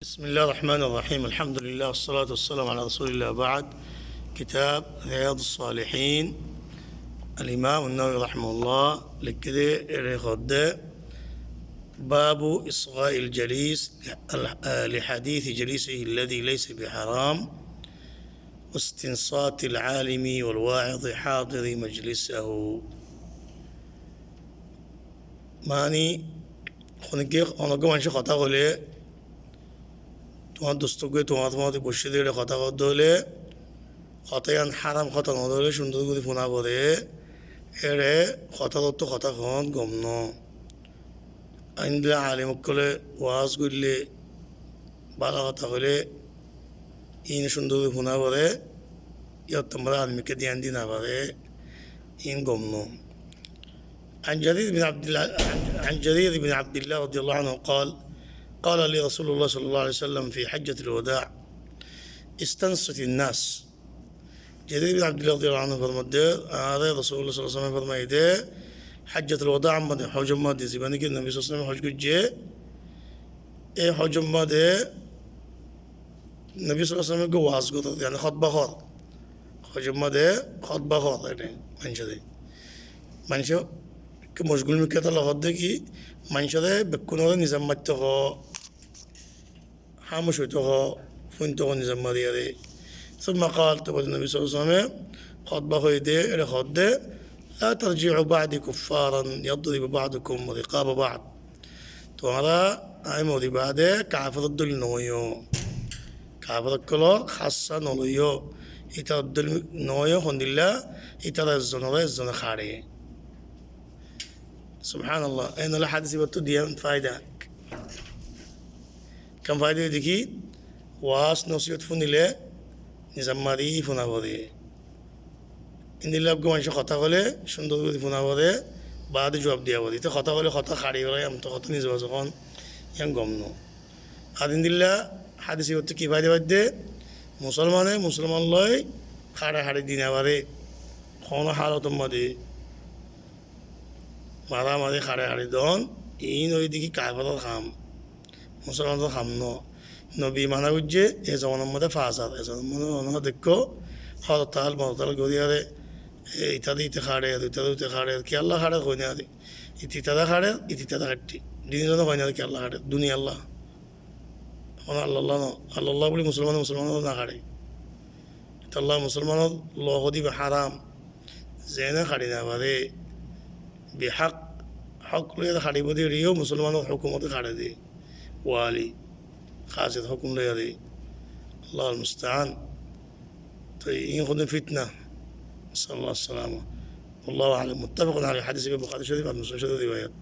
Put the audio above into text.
بسم الله الرحمن الرحيم. الحمد لله والصلاة والسلام على رسول الله. بعد كتاب رياض الصالحين الإمام النووي رحمه الله لكده ريخد باب إصغاء الجليس لحديث جليسه الذي ليس بحرام واستنصات العالم والواعظ حاضر مجلسه. ماني خنقيق أنا شو خطأ তোমার দোস্তকে তোমার বসে দিয়ে কথা করতে হলে কথায়ান হারাম কথা নদলে সুন্দর করে ফোনা করে এরে কথা তো কথা খন গমন আইনদিলে আলিমক করলে ওয়াজ করলে ভালো কথা হলে ইন সুন্দর করে ফোনা করে ইয়ার তোমরা আলমিকে ধ্যান দি না পারে ইন গমন عن جرير بن عبد الله رضي الله عنه قال لي رسول الله صلى الله عليه وسلم في حجة الوداع استنصت الناس. جرير بن عبد الله رضي الله عنه فرمده هذا رسول الله صلى الله عليه وسلم فرمده حجة الوداع مده حجم مده زباني كده النبي صلى الله عليه وسلم حج جه حجم مده النبي صلى الله عليه وسلم جواز قطع يعني خطبة خاط حجم مده خطبة خاط يعني منشأ كمشغول مكتة الله خد كي منشأ بكون هذا نظام متّه حامش وتوه فنتوه نظام مريضة. ثم قال تقول النبي صلى الله عليه وسلم خطبة خيدة إلى خدة لا ترجعوا بعد كفارا يضرب بعضكم رقاب بعض. ترى أي مودي بعده كافر الدل نويو كافر الكلا خاصة نويو إتى الدل نويو خند الله إتى الزنا خاري. سبحان الله. أين الحديث بتدين فائدة كم فائدة ديكي واس نصيحة فنيلة نظام ماري فنا بودي إن الله بقوان شو خطأ قوله شندو بودي فنا بودي بعد جواب ديا بودي تو خطأ قوله خطأ خاري ولا يم تو خطأ نزوا زخون ين قمنو هذا إن الله حديث بتكي فائدة بده مسلمان الله خاري دينا بودي خونا حالة مادي মারা মারি খাড়ে হাড়ি দন ইন ওই দিকে কায়ফাত খাম মুসলমান খাম নবী মানা বুঝছে এ জমানের মধ্যে ফাঁসার এ জমানের দেখো হরতাল মরতাল গড়িয়ারে ইত্যাদি ইতে খাড়ে ইত্যাদি খাড়ে কি আল্লাহ খাড়ে কই না ইতিতাদা খাড়ে ইতিতাদা খাটি দিন জন কই না কি আল্লাহ খাড়ে দুনিয়া আল্লাহ আল্লাহ আল্লাহ বলে মুসলমান না খাড়ে আল্লাহ মুসলমানের লহ দিবে হারাম জেনে খাড়ি না পারে بحق حق ليه خاري بدي ريو مسلمان الحكومة خاري دي والي خاصة حكم ليه دي الله المستعان. طيب ينخذ فتنة نسأل الله السلامة والله أعلم. متفق على حديث البخاري شريف عن مسلم شريف روايات.